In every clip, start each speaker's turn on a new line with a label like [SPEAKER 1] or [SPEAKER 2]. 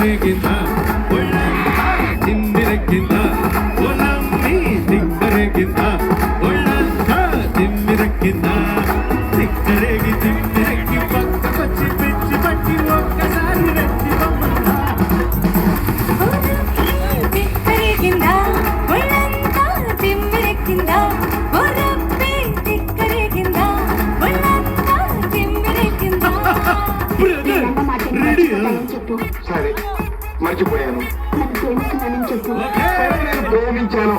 [SPEAKER 1] తిక్కరేగింద ఒళ్ళంతా తిమ్మిరెక్కింద ఒళ్ళమ్మి తిక్కరేగింద ఒళ్ళంతా తిమ్మిరెక్కింద తిక్కరేగి తిమ్మిరెక్కి పక్కకొచ్చి పిచ్చి పట్టి ఒక్కసారి రెచ్చి బొమ్మందా
[SPEAKER 2] తిక్కరేగిందా ఒళ్ళంతా తిమ్మిరెక్కిందా ఒరప్పి తిక్కరేగిందా ఒళ్ళంతా తిమ్మిరెక్కిందా
[SPEAKER 3] చెప్పు సరే మర్చిపోయాను
[SPEAKER 2] నాకు ప్రేమిస్తున్నానని చెప్పు
[SPEAKER 3] నేను ప్రేమించాను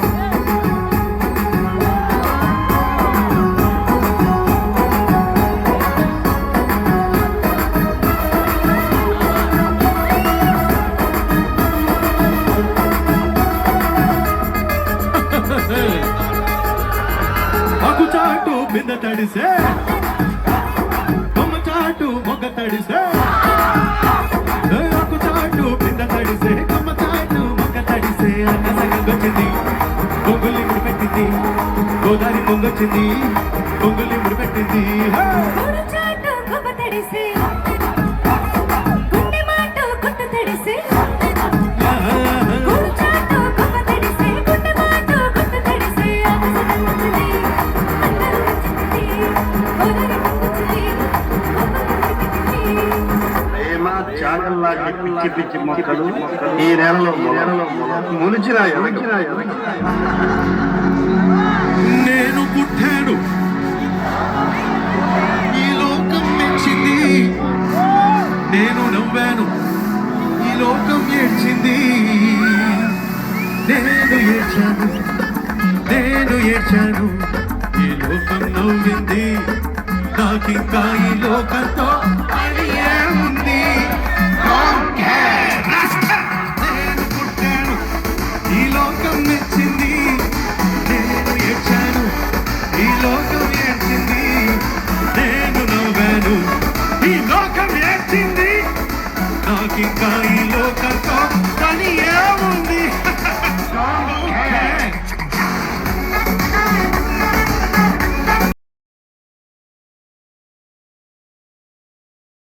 [SPEAKER 1] ఆకు చాటు బింద తడిసే కొమ్మ చాటు మొగ్గ తడిసే ఆకు చాటు బింద తడిసే కొమ్మ చాటు మొగ్గ తడిసే అన్న సగొచ్చింది పొంగులి ముడిపెట్టింది గోదారి పొంగొచ్చింది పొంగులి ముడిపెట్టింది
[SPEAKER 2] చాటు గొప్ప తడిసి గుండె మాట కొత్త తడిసి చాటు గొప్ప తడిసి గుండె మాట కొత్త తడిసి అందరూ
[SPEAKER 3] ప్రేమ చాగల్లాగా పిచ్చి పిచ్చి మొక్కలు ఈ నెలలో మునిచిన
[SPEAKER 1] నేను పుట్టాను ఈ లోకం మెచ్చింది నేను నవ్వాను ఈ లోకం ఏడ్చింది నేను ఏడ్చాను ఈ లోకం నవ్వింది నాకింకా ఈ లోకంతో పని ఏముంది నేను పుట్టాను ఈ లోకం మెచ్చింది నేను ఏడ్చాను ఈ లోకం ఏడ్చింది నేను నవ్వాను ఈ లోకం ఏడ్చింది నాకింకా